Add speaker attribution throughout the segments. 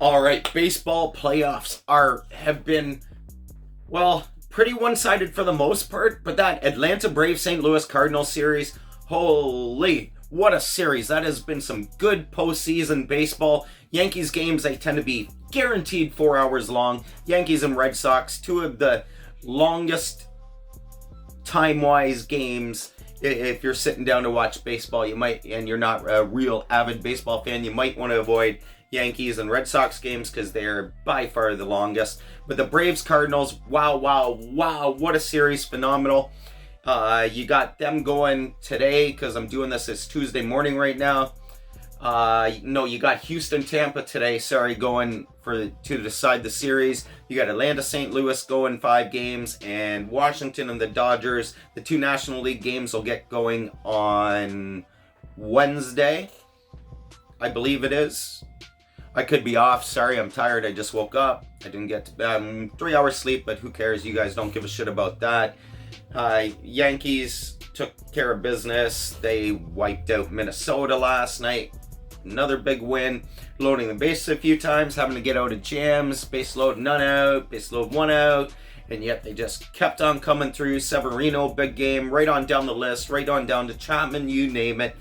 Speaker 1: All right, baseball playoffs have been, well, pretty one-sided for the most part, but that Atlanta Braves St. Louis Cardinals series, holy, what a series. That has been some good postseason baseball. Yankees games, they tend to be guaranteed 4 hours long. Yankees and Red Sox, two of the longest time-wise games. If you're sitting down to watch baseball, you might, and you're not a real avid baseball fan, you might want to avoid Yankees and Red Sox games because they're by far the longest. But the Braves Cardinals, wow, what a series, phenomenal. You got them going today because I'm doing this, it's Tuesday morning right now. No, you got Houston Tampa today, going to decide the series. You got Atlanta St. Louis going 5 games, and Washington and the Dodgers, the 2 National League games will get going on Wednesday, I believe it is. I could be off. Sorry, I'm tired. I just woke up. I didn't get to bed. 3 hours sleep, but who cares? You guys don't give a shit about that. Yankees took care of business. They wiped out Minnesota last night. Another big win. Loading the bases a few times, having to get out of jams. Base load none out. Base load 1 out. And yet they just kept on coming through. Severino, big game. Right on down the list. Right on down to Chapman. You name it.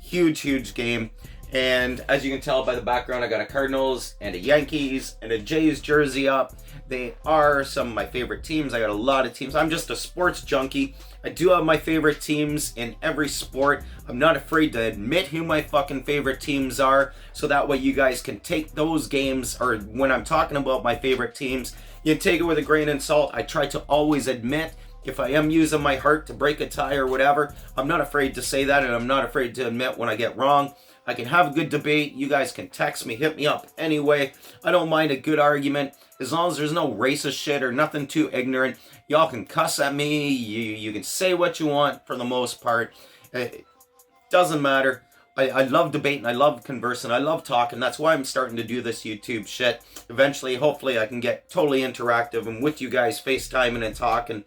Speaker 1: Huge game. And as you can tell by the background, I got a Cardinals and a Yankees and a Jays jersey up. They are some of my favorite teams. I got a lot of teams. I'm just a sports junkie. I do have my favorite teams in every sport. I'm not afraid to admit who my fucking favorite teams are, so that way you guys can take those games, or when I'm talking about my favorite teams, you can take it with a grain of salt. I try to always admit if I am using my heart to break a tie or whatever. I'm not afraid to say that, and I'm not afraid to admit when I get wrong. I can have a good debate. You guys can text me, hit me up anyway. I don't mind a good argument as long as there's no racist shit or nothing too ignorant. Y'all can cuss at me. You can say what you want for the most part. It doesn't matter. I love debating. I love conversing. I love talking. That's why I'm starting to do this YouTube shit. Eventually, hopefully, I can get totally interactive and with you guys FaceTiming and talking,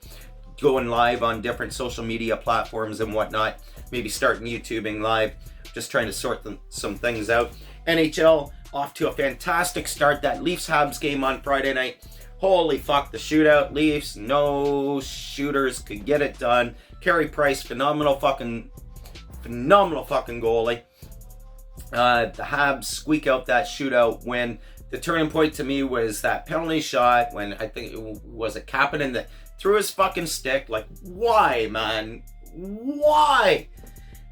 Speaker 1: going live on different social media platforms and whatnot. Maybe starting YouTubing live. Just trying to sort some things out. NHL off to a fantastic start. That Leafs-Habs game on Friday night. Holy fuck, the shootout. Leafs, no shooters could get it done. Carey Price, phenomenal fucking goalie. The Habs squeak out that shootout win. The turning point to me was that penalty shot when I think it was a Kapanen that threw his fucking stick. Like, why, man? Why?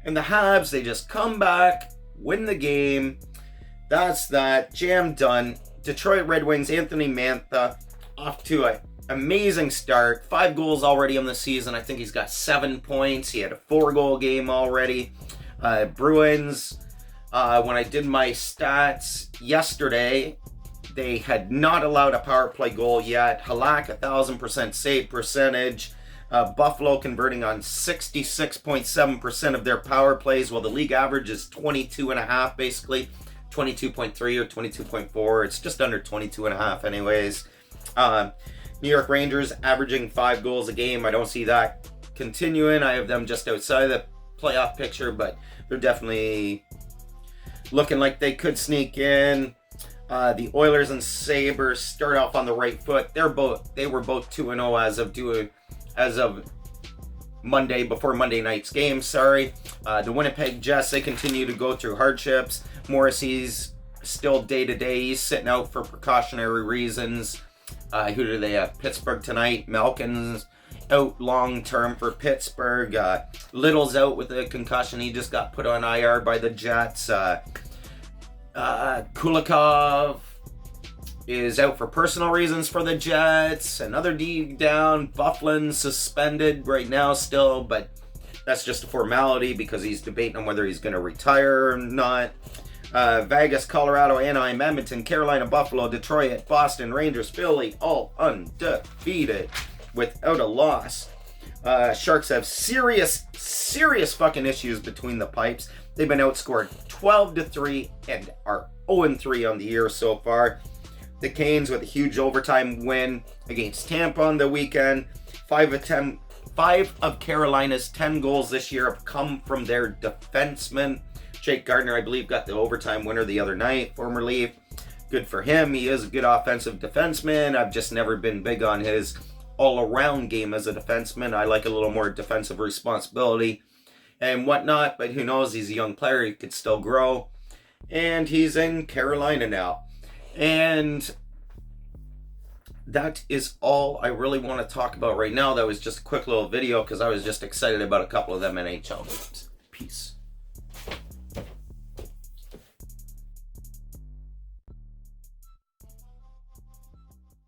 Speaker 1: And the Habs, they just come back, win the game. That's that. Jam done. Detroit Red Wings, Anthony Mantha, off to an amazing start. 5 goals already on the season. I think he's got 7 points. He had a 4-goal game already. Bruins, when I did my stats yesterday, they had not allowed a power play goal yet. Halak, 1,000% save percentage. Buffalo converting on 66.7% of their power plays, while the league average is 22.5, basically 22.3 or 22.4. It's just under 22.5 anyways. New York Rangers averaging 5 goals a game. I don't see that continuing. I have them just outside the playoff picture, but they're definitely looking like they could sneak in. The Oilers and Sabres start off on the right foot. They were both 2-0 as of Monday, before Monday night's game, The Winnipeg Jets, they continue to go through hardships. Morrissey's still day-to-day. He's sitting out for precautionary reasons. Who do they have? Pittsburgh tonight. Malkin's out long-term for Pittsburgh. Little's out with a concussion. He just got put on IR by the Jets. Kulikov is out for personal reasons for the Jets. Another D down. Bufflin suspended right now still, but that's just a formality because he's debating on whether he's going to retire or not. Vegas, Colorado, Anaheim, Edmonton, Carolina, Buffalo, Detroit, Boston, Rangers, Philly, all undefeated without a loss. Sharks have serious fucking issues between the pipes. They've been outscored 12-3 and are 0-3 on the year so far. The Canes with a huge overtime win against Tampa on the weekend. 5 of Carolina's 10 goals this year have come from their defensemen. Jake Gardiner, I believe, got the overtime winner the other night, former Leaf. good for him. He is a good offensive defenseman. I've just never been big on his all-around game as a defenseman. I like a little more defensive responsibility and whatnot, but who knows? He's a young player. He could still grow. And he's in Carolina now. And that is all I really want to talk about right now. That was just a quick little video because I was just excited about a couple of them NHL games. Peace.